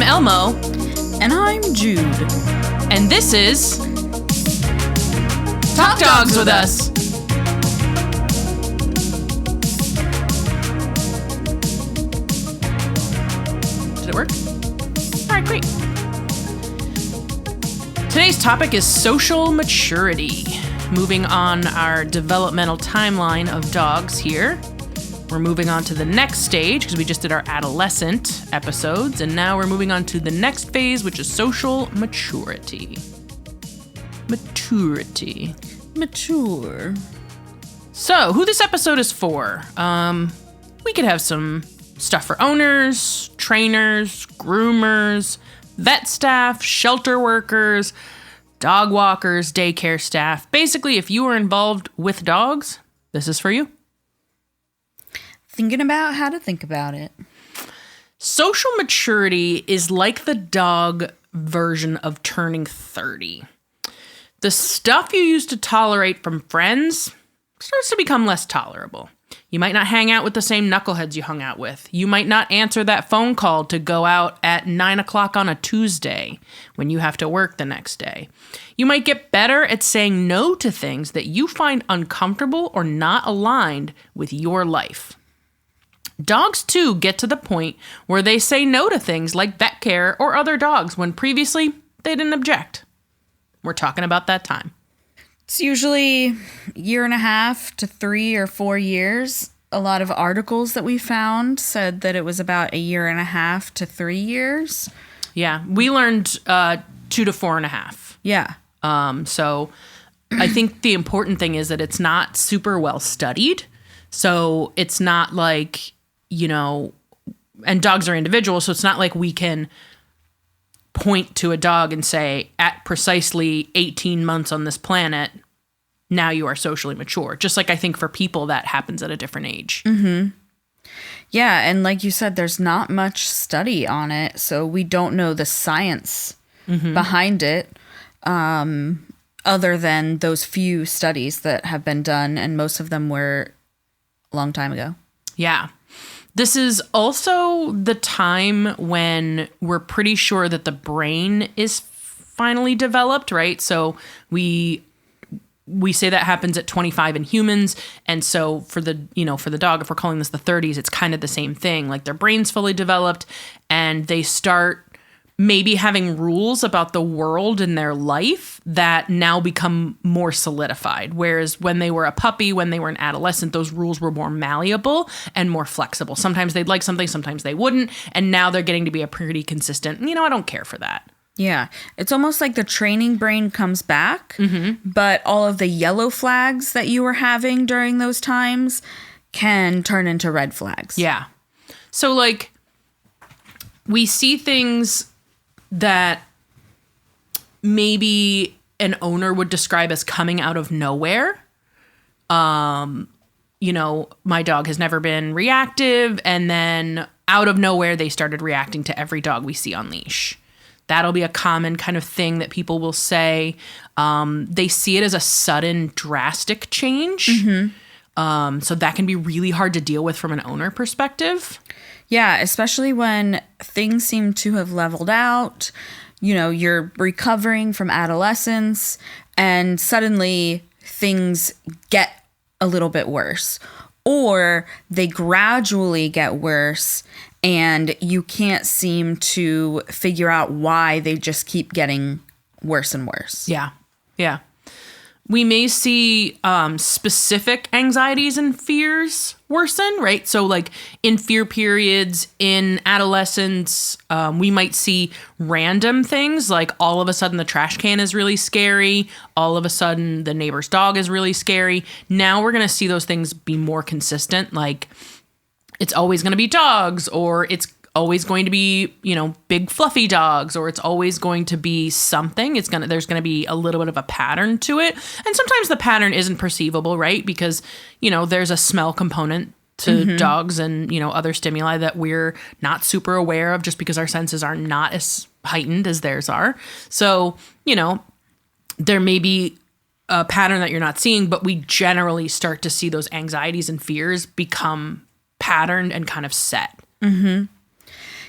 I'm Elmo. And I'm Jude. And this is Talk Dogs with Us. Did it work? All right, great. Today's topic is social maturity. Moving on our developmental timeline of dogs here. We're moving on to the next stage because we just did our adolescent episodes, and now we're moving on to the next phase, which is social maturity. Mature. So, who this episode is for? We could have some stuff for owners, trainers, groomers, vet staff, shelter workers, dog walkers, daycare staff. Basically, if you are involved with dogs, this is for you. Thinking about how to think about it. Social maturity is like the dog version of turning 30. The stuff you used to tolerate from friends starts to become less tolerable. You might not hang out with the same knuckleheads you hung out with. You might not answer that phone call to go out at 9 o'clock on a Tuesday when you have to work the next day. You might get better at saying no to things that you find uncomfortable or not aligned with your life. Dogs, too, get to the point where they say no to things like vet care or other dogs when previously they didn't object. We're talking about that time. It's usually a year and a half to 3 or 4 years. A lot of articles that we found said that it was about a year and a half to 3 years. Yeah, we learned 2 to 4.5. Yeah. So I think the important thing is that it's not super well studied. So it's not like, you know, and dogs are individual, so it's not like we can point to a dog and say, at precisely 18 months on this planet, now you are socially mature. Just like I think for people, that happens at a different age. Mm-hmm. Yeah, and like you said, there's not much study on it, so we don't know the science behind it, other than those few studies that have been done, and most of them were a long time ago. Yeah. This is also the time when we're pretty sure that the brain is finally developed, right? So we say that happens at 25 in humans. And so for the dog, if we're calling this the 30s, it's kind of the same thing. Like their brain's fully developed and they start maybe having rules about the world and their life that now become more solidified. Whereas when they were a puppy, when they were an adolescent, those rules were more malleable and more flexible. Sometimes they'd like something, sometimes they wouldn't. And now they're getting to be a pretty consistent, I don't care for that. Yeah. It's almost like the training brain comes back, but all of the yellow flags that you were having during those times can turn into red flags. Yeah. So like we see things that maybe an owner would describe as coming out of nowhere. My dog has never been reactive, and then out of nowhere, they started reacting to every dog we see on leash. That'll be a common kind of thing that people will say. They see it as a sudden, drastic change. So that can be really hard to deal with from an owner perspective. Yeah, especially when things seem to have leveled out, you're recovering from adolescence and suddenly things get a little bit worse, or they gradually get worse and you can't seem to figure out why they just keep getting worse and worse. Yeah. Yeah. We may see specific anxieties and fears worsen, right? So like in fear periods, in adolescence, we might see random things like all of a sudden the trash can is really scary. All of a sudden the neighbor's dog is really scary. Now we're going to see those things be more consistent. Like it's always going to be dogs, or it's always going to be, big fluffy dogs, or it's always going to be something. There's going to be a little bit of a pattern to it. And sometimes the pattern isn't perceivable, right? Because, there's a smell component to dogs and, other stimuli that we're not super aware of just because our senses are not as heightened as theirs are. So, there may be a pattern that you're not seeing, but we generally start to see those anxieties and fears become patterned and kind of set. Mm-hmm.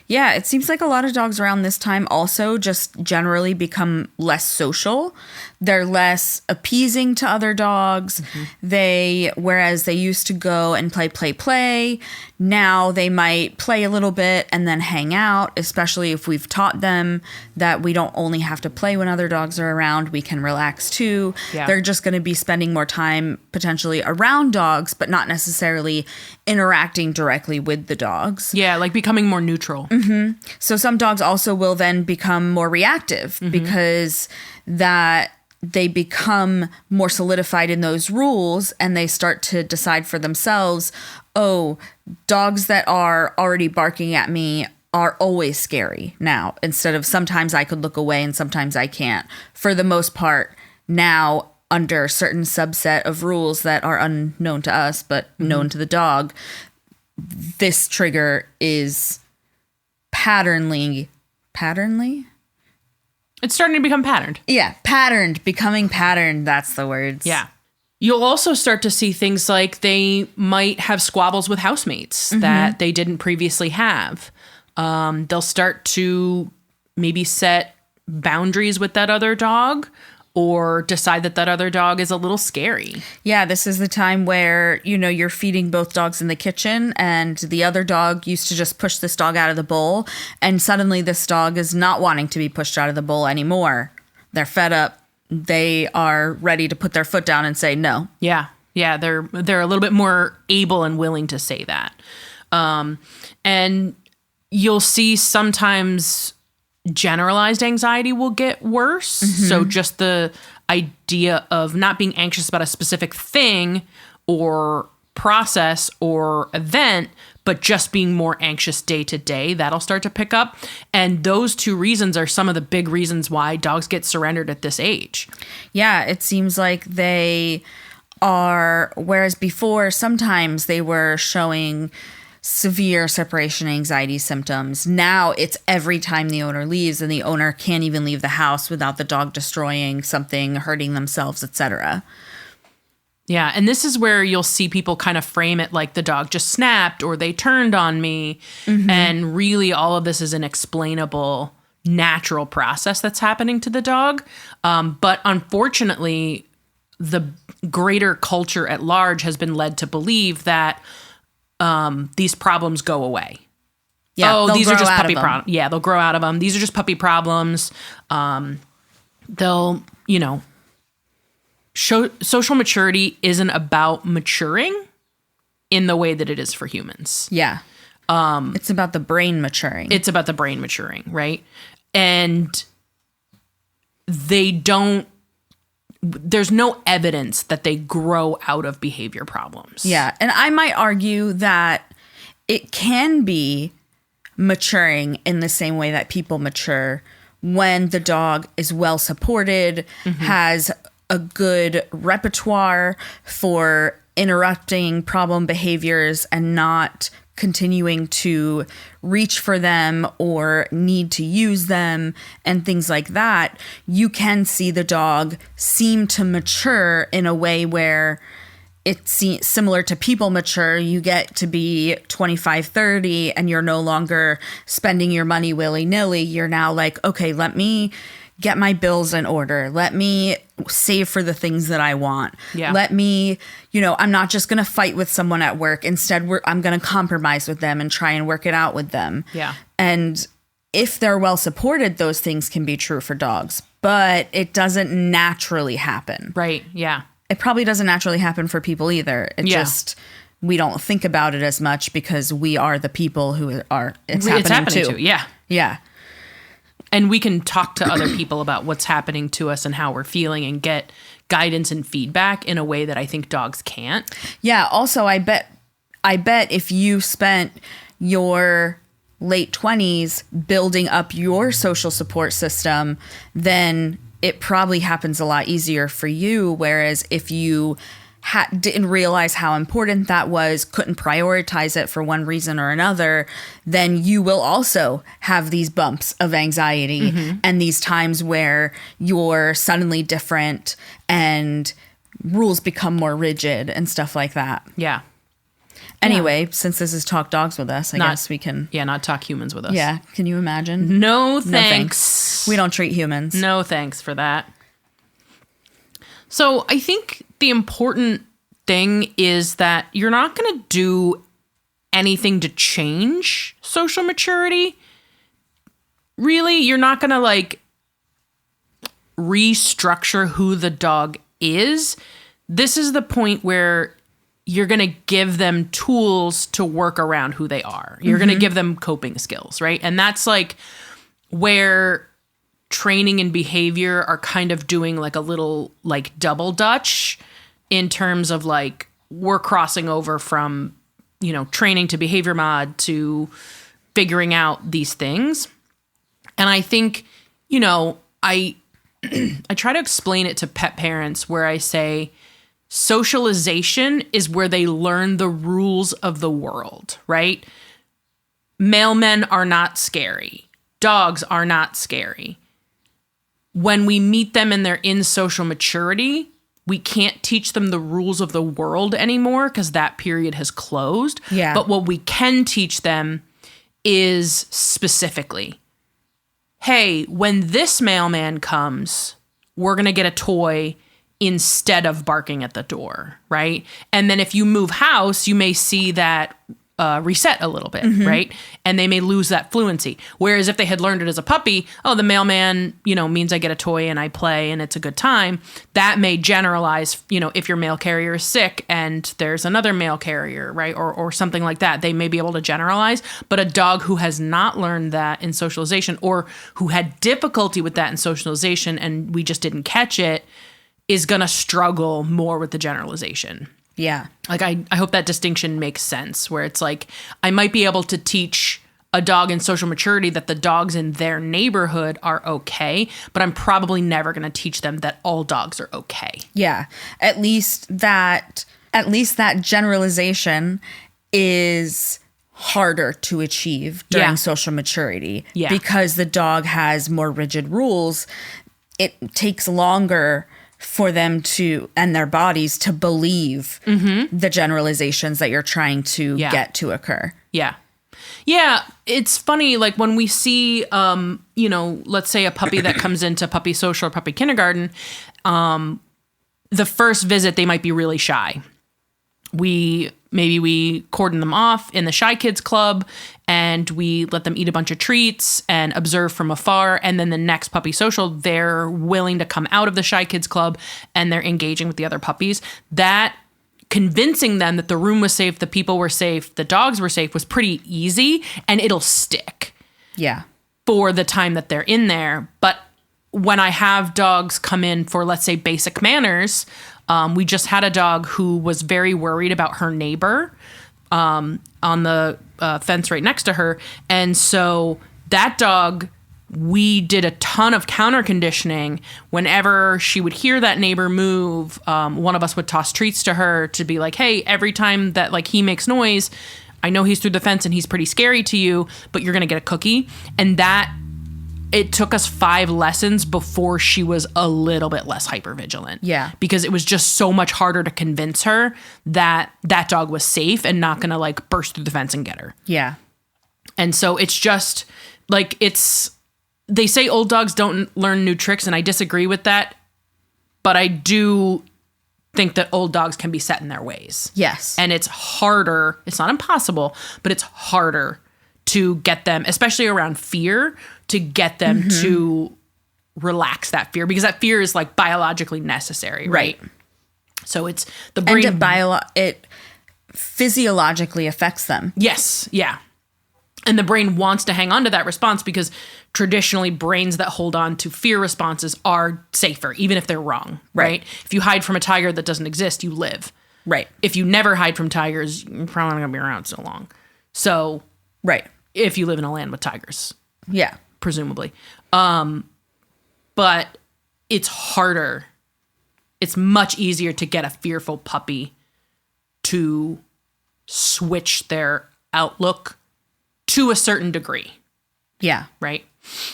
Yeah, it seems like a lot of dogs around this time also just generally become less social. They're less appeasing to other dogs. Whereas they used to go and play. Now they might play a little bit and then hang out, especially if we've taught them that we don't only have to play when other dogs are around, we can relax too. Yeah. They're just going to be spending more time potentially around dogs, but not necessarily interacting directly with the dogs. Yeah, like becoming more neutral. So some dogs also will then become more reactive because that they become more solidified in those rules and they start to decide for themselves, oh, dogs that are already barking at me are always scary now, instead of sometimes I could look away and sometimes I can't. For the most part, now under a certain subset of rules that are unknown to us but known to the dog, this trigger is patternly. It's starting to become patterned. Yeah, becoming patterned. That's the words. Yeah. You'll also start to see things like they might have squabbles with housemates that they didn't previously have. They'll start to maybe set boundaries with that other dog or decide that other dog is a little scary. Yeah, this is the time where, you're feeding both dogs in the kitchen and the other dog used to just push this dog out of the bowl. And suddenly this dog is not wanting to be pushed out of the bowl anymore. They're fed up. They are ready to put their foot down and say no. Yeah. Yeah. They're a little bit more able and willing to say that. And you'll see sometimes generalized anxiety will get worse. So just the idea of not being anxious about a specific thing or process or event, but just being more anxious day to day, that'll start to pick up. And those two reasons are some of the big reasons why dogs get surrendered at this age. Yeah, it seems like they are, whereas before sometimes they were showing severe separation anxiety symptoms. Now it's every time the owner leaves and the owner can't even leave the house without the dog destroying something, hurting themselves, etc. Yeah, and this is where you'll see people kind of frame it like the dog just snapped or they turned on me. And really all of this is an explainable, natural process that's happening to the dog. But unfortunately, the greater culture at large has been led to believe that these problems go away. Yeah, these are just puppy problems. Yeah, they'll grow out of them. These are just puppy problems. They'll, social maturity isn't about maturing in the way that it is for humans. Yeah. It's about the brain maturing. It's about the brain maturing, right? And there's no evidence that they grow out of behavior problems. Yeah. And I might argue that it can be maturing in the same way that people mature when the dog is well supported, has a good repertoire for interrupting problem behaviors and not continuing to reach for them or need to use them and things like that. You can see the dog seem to mature in a way where it's similar to people mature. You get to be 25, 30 and you're no longer spending your money willy-nilly. You're now like, okay, let me get my bills in order. Let me save for the things that I want. Yeah. Let me, I'm not just going to fight with someone at work. Instead, I'm going to compromise with them and try and work it out with them. Yeah. And if they're well supported, those things can be true for dogs, but it doesn't naturally happen. Right. Yeah. It probably doesn't naturally happen for people either. We don't think about it as much because we are the people who are, it's happening to. Yeah. Yeah. And we can talk to other people about what's happening to us and how we're feeling and get guidance and feedback in a way that I think dogs can't. Yeah. Also, I bet if you spent your late 20s building up your social support system, then it probably happens a lot easier for you. Whereas if you didn't realize how important that was, couldn't prioritize it for one reason or another, then you will also have these bumps of anxiety and these times where you're suddenly different and rules become more rigid and stuff like that. Yeah. Anyway, since this is Talk Dogs with Us, I guess we can... Yeah, not talk humans with us. Yeah, can you imagine? No thanks. We don't treat humans. No thanks for that. So I think the important thing is that you're not going to do anything to change social maturity. Really, you're not going to like restructure who the dog is. This is the point where you're going to give them tools to work around who they are. You're going to give them coping skills, right? And that's like where training and behavior are kind of doing like a little like double dutch in terms of like we're crossing over from, you know, training to behavior mod to figuring out these things. And I think, you know, I try to explain it to pet parents where I say socialization is where they learn the rules of the world, right? Mailmen are not scary. Dogs are not scary. When we meet them and they're in social maturity, we can't teach them the rules of the world anymore because that period has closed. Yeah. But what we can teach them is specifically, hey, when this mailman comes, we're going to get a toy instead of barking at the door, right? And then if you move house, you may see that reset a little bit, right? And they may lose that fluency. Whereas if they had learned it as a puppy, oh, the mailman, you know, means I get a toy and I play and it's a good time. That may generalize, you know, if your mail carrier is sick and there's another mail carrier, right? Or something like that. They may be able to generalize. But a dog who has not learned that in socialization or who had difficulty with that in socialization and we just didn't catch it is going to struggle more with the generalization. Yeah. Like, I hope that distinction makes sense where it's like, I might be able to teach a dog in social maturity that the dogs in their neighborhood are okay, but I'm probably never going to teach them that all dogs are okay. Yeah. At least that generalization is harder to achieve during social maturity because the dog has more rigid rules. It takes longer for them to, and their bodies to believe the generalizations that you're trying to get to occur. Yeah. Yeah. It's funny. Like when we see, you know, let's say a puppy that comes into puppy social or puppy kindergarten, the first visit, they might be really shy. Maybe we cordon them off in the Shy Kids Club and we let them eat a bunch of treats and observe from afar. And then the next puppy social, they're willing to come out of the Shy Kids Club and they're engaging with the other puppies. That convincing them that the room was safe, the people were safe, the dogs were safe was pretty easy and it'll stick. Yeah. For the time that they're in there. But when I have dogs come in for, let's say, basic manners, we just had a dog who was very worried about her neighbor on the fence right next to her. And so that dog, we did a ton of counter conditioning. Whenever she would hear that neighbor move, one of us would toss treats to her to be like, hey, every time that like he makes noise, I know he's through the fence and he's pretty scary to you, but you're going to get a cookie. And that it took us 5 lessons before she was a little bit less hypervigilant. Yeah. Because it was just so much harder to convince her that that dog was safe and not going to like burst through the fence and get her. Yeah. And so it's just like, they say old dogs don't learn new tricks, and I disagree with that. But I do think that old dogs can be set in their ways. Yes. And it's harder. It's not impossible, but it's harder to get them, especially around fear, to get them to relax that fear, because that fear is like biologically necessary, right? So it's the brain. And it physiologically affects them. Yes. Yeah. And the brain wants to hang on to that response because traditionally brains that hold on to fear responses are safer, even if they're wrong, right? If you hide from a tiger that doesn't exist, you live. Right. If you never hide from tigers, you're probably not going to be around so long. So, right. If you live in a land with tigers. Yeah. Presumably. But it's harder. It's much easier to get a fearful puppy to switch their outlook to a certain degree. Yeah. Right?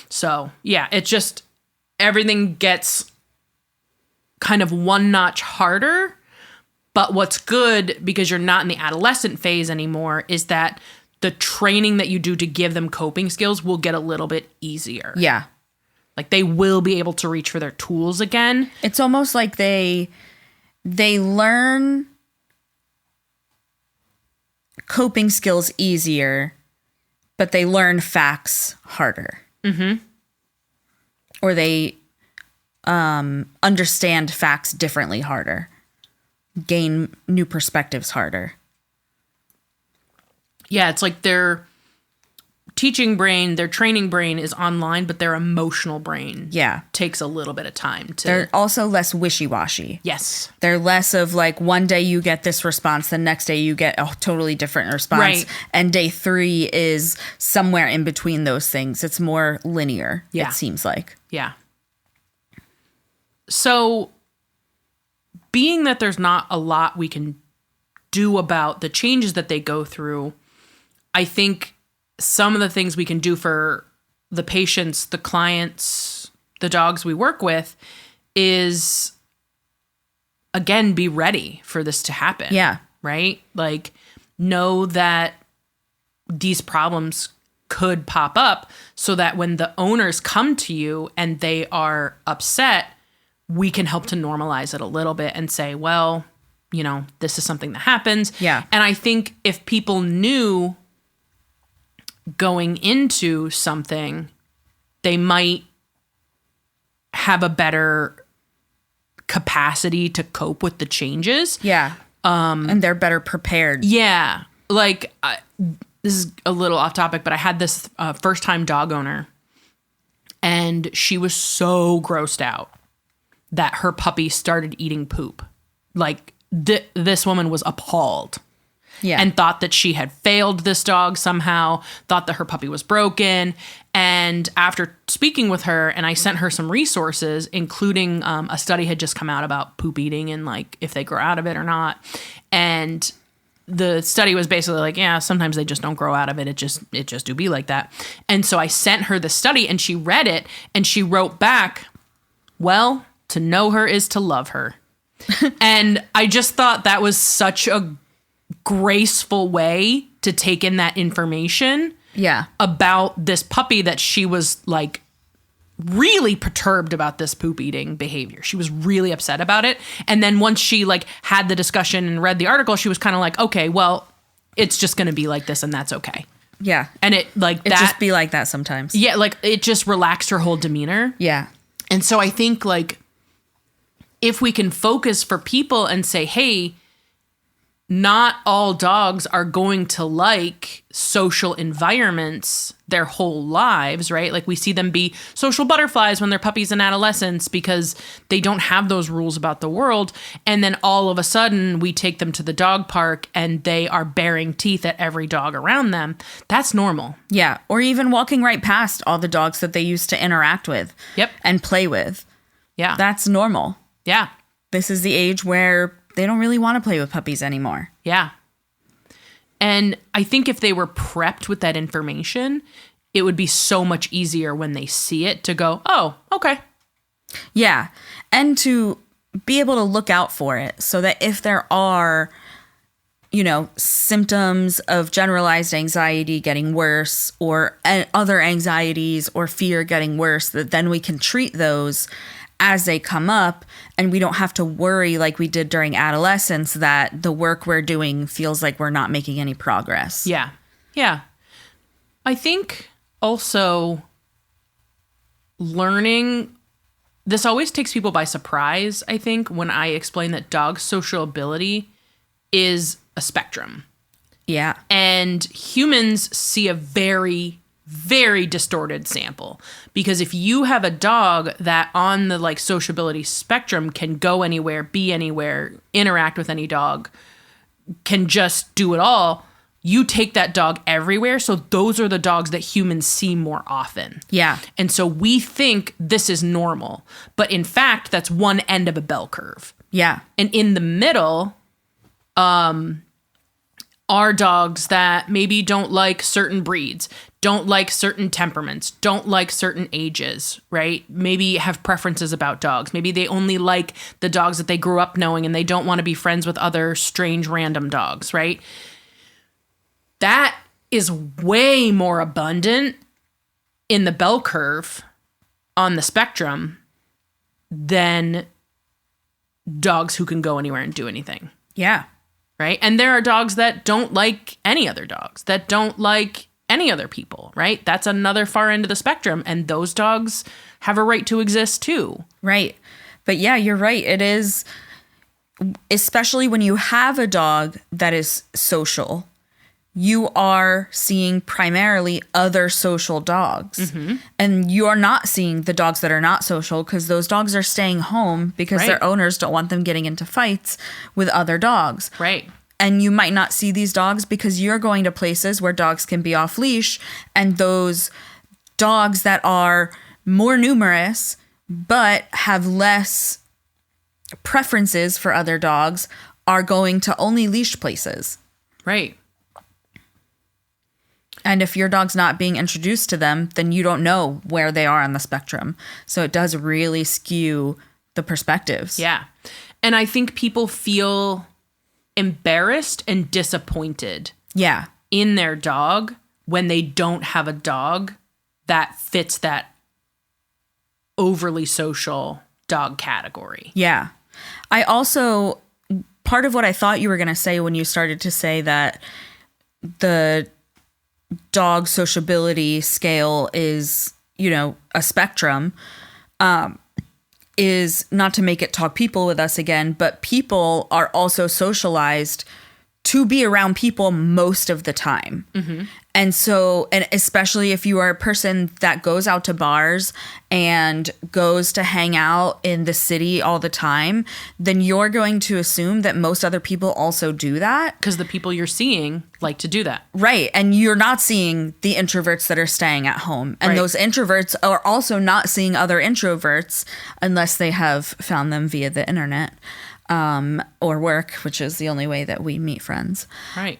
So, yeah, it just, everything gets kind of one notch harder, But what's good, because you're not in the adolescent phase anymore, is that the training that you do to give them coping skills will get a little bit easier. Yeah. Like they will be able to reach for their tools again. It's almost like they learn coping skills easier, but they learn facts harder. Mm-hmm. Or they understand facts differently harder, gain new perspectives harder. Yeah, it's like their teaching brain, their training brain is online, but their emotional brain takes a little bit of time to... They're also less wishy-washy. Yes. They're less of like one day you get this response, the next day you get a totally different response. Right. And day 3 is somewhere in between those things. It's more linear, Yeah. it seems like. Yeah. So, being that there's not a lot we can do about the changes that they go through, I think some of the things we can do for the patients, the clients, the dogs we work with is, again, be ready for this to happen. Yeah. Right? Like, know that these problems could pop up so that when the owners come to you and they are upset, we can help to normalize it a little bit and say, well, you know, this is something that happens. Yeah. And I think if people knew going into something, they might have a better capacity to cope with the changes. Yeah. And they're better prepared. Yeah. Like, this is a little off topic, but I had this first-time dog owner, and she was so grossed out that her puppy started eating poop. Like, this woman was appalled. Yeah. And thought that she had failed this dog somehow, thought that her puppy was broken. And after speaking with her, and I sent her some resources, including a study had just come out about poop eating and like if they grow out of it or not. And the study was basically like, yeah, sometimes they just don't grow out of it. It just do be like that. And so I sent her the study and she read it and she wrote back, well, to know her is to love her. And I just thought that was such a graceful way to take in that information about this puppy that she was like really perturbed about this poop eating behavior. She was really upset about it. And then once she like had the discussion and read the article, she was kind of like, okay, well, it's just going to be like this and that's okay. Yeah. And it just be like that sometimes. Yeah. Like it just relaxed her whole demeanor. Yeah. And so I think like if we can focus for people and say, hey, not all dogs are going to like social environments their whole lives, right? Like we see them be social butterflies when they're puppies and adolescents because they don't have those rules about the world. And then all of a sudden we take them to the dog park and they are baring teeth at every dog around them. That's normal. Yeah. Or even walking right past all the dogs that they used to interact with. Yep. And play with. Yeah. That's normal. Yeah. This is the age where they don't really want to play with puppies anymore. Yeah. And I think if they were prepped with that information, it would be so much easier when they see it to go, oh, okay. Yeah. And to be able to look out for it so that if there are, you know, symptoms of generalized anxiety getting worse or other anxieties or fear getting worse, that then we can treat those as they come up, and we don't have to worry like we did during adolescence that the work we're doing feels like we're not making any progress. Yeah. Yeah. I think also learning, this always takes people by surprise, I think, when I explain that dog social ability is a spectrum. Yeah. And humans see a very, very distorted sample, because if you have a dog that on the like sociability spectrum can go anywhere, be anywhere, interact with any dog, can just do it all, you take that dog everywhere. So those are the dogs that humans see more often. Yeah. And so we think this is normal, but in fact, that's one end of a bell curve. Yeah. And in the middle, are dogs that maybe don't like certain breeds, don't like certain temperaments, don't like certain ages, right? Maybe have preferences about dogs. Maybe they only like the dogs that they grew up knowing and they don't want to be friends with other strange random dogs, right? That is way more abundant in the bell curve on the spectrum than dogs who can go anywhere and do anything. Yeah. Right? And there are dogs that don't like any other dogs, that don't like any other people, right? That's another far end of the spectrum. And those dogs have a right to exist too. Right. But yeah, you're right. It is, especially when you have a dog that is social, you are seeing primarily other social dogs. And you are not seeing the dogs that are not social because those dogs are staying home because their owners don't want them getting into fights with other dogs. Right. And you might not see these dogs because you're going to places where dogs can be off leash, and those dogs that are more numerous but have less preferences for other dogs are going to only leash places. Right. And if your dog's not being introduced to them, then you don't know where they are on the spectrum. So it does really skew the perspectives. Yeah. And I think people feel embarrassed and disappointed in their dog when they don't have a dog that fits that overly social dog category. Yeah. I also, part of what I thought you were going to say when you started to say that the dog sociability scale is, you know, a spectrum, is not to make it talk people with us again, but people are also socialized to be around people most of the time. And so, and especially if you are a person that goes out to bars and goes to hang out in the city all the time, then you're going to assume that most other people also do that. Because the people you're seeing like to do that. Right. And you're not seeing the introverts that are staying at home. And those introverts are also not seeing other introverts unless they have found them via the internet. Or work, which is the only way that we meet friends. Right.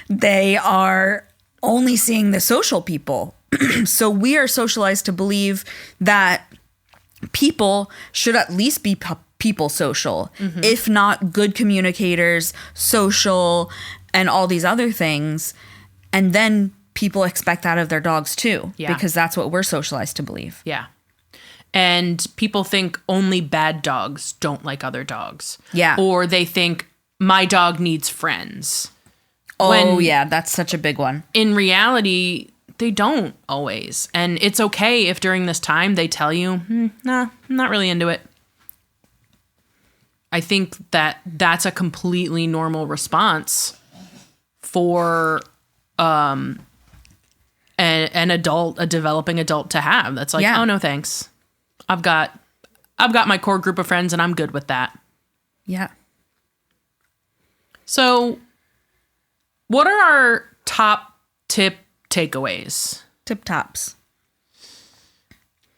They are only seeing the social people. So we are socialized to believe that people should at least be people social, if not good communicators, social, and all these other things. And then people expect that of their dogs too, because that's what we're socialized to believe. Yeah. And people think only bad dogs don't like other dogs. Yeah. Or they think my dog needs friends. Oh, yeah. That's such a big one. In reality, they don't always. And it's okay if during this time they tell you, nah, I'm not really into it. I think that that's a completely normal response for an adult, a developing adult to have. That's like, oh, no, thanks. I've got my core group of friends and I'm good with that. Yeah. So what are our top tip takeaways? Tip tops.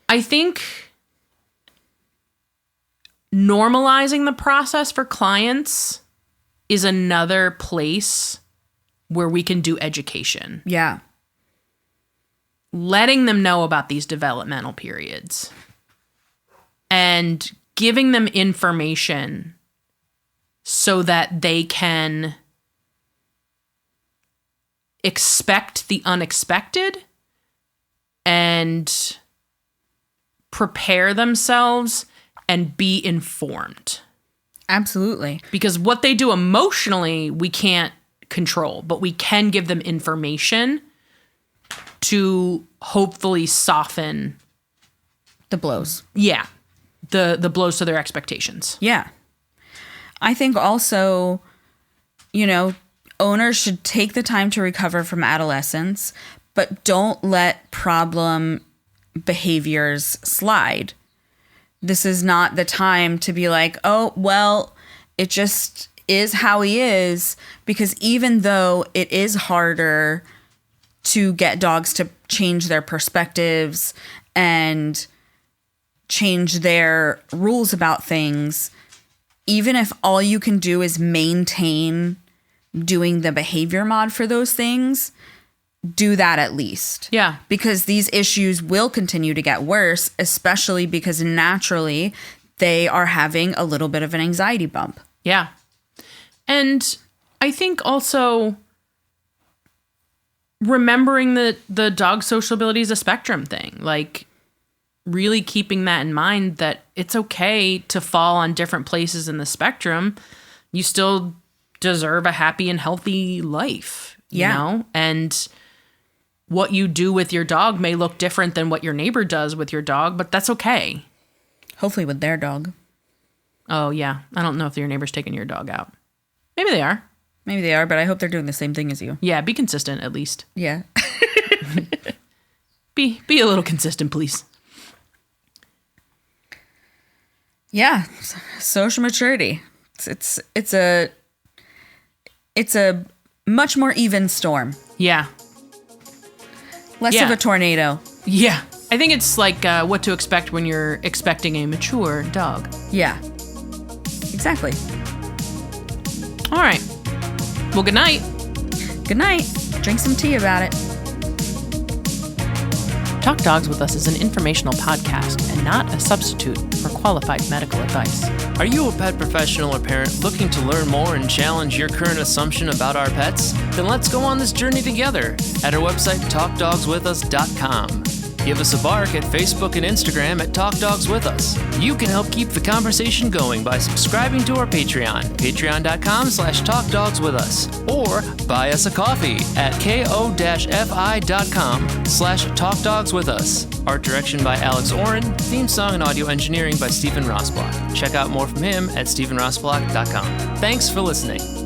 I think normalizing the process for clients is another place where we can do education. Yeah. Letting them know about these developmental periods and giving them information so that they can expect the unexpected and prepare themselves and be informed. Absolutely. Because what they do emotionally, we can't control, but we can give them information to hopefully soften the blows. Yeah. The blows to their expectations. Yeah. I think also, you know, owners should take the time to recover from adolescence, but don't let problem behaviors slide. This is not the time to be like, oh, well, it just is how he is, because even though it is harder to get dogs to change their perspectives and change their rules about things, even if all you can do is maintain doing the behavior mod for those things, do that at least. Yeah. Because these issues will continue to get worse, especially because naturally they are having a little bit of an anxiety bump. Yeah. And I think also remembering that the dog social ability is a spectrum thing, like really keeping that in mind, that it's okay to fall on different places in the spectrum. You still deserve a happy and healthy life, you know? And what you do with your dog may look different than what your neighbor does with your dog, but that's okay. Hopefully with their dog. Oh, yeah. I don't know if your neighbor's taking your dog out. Maybe they are. Maybe they are, but I hope they're doing the same thing as you. Yeah, be consistent at least. Yeah. Be a little consistent, please. Yeah, social maturity. It's a much more even storm. Yeah. Less of a tornado. Yeah. I think it's like what to expect when you're expecting a mature dog. Yeah. Exactly. All right. Well, good night. Good night. Drink some tea about it. Talk Dogs With Us is an informational podcast and not a substitute for qualified medical advice. Are you a pet professional or parent looking to learn more and challenge your current assumption about our pets? Then let's go on this journey together at our website, talkdogswithus.com. Give us a bark at Facebook and Instagram at Talk Dogs With Us. You can help keep the conversation going by subscribing to our Patreon, patreon.com/talkdogswithus, or buy us a coffee at ko-fi.com/talkdogswithus. Art direction by Alex Oren, theme song and audio engineering by Stephen Rossblock. Check out more from him at stephenrossblock.com. Thanks for listening.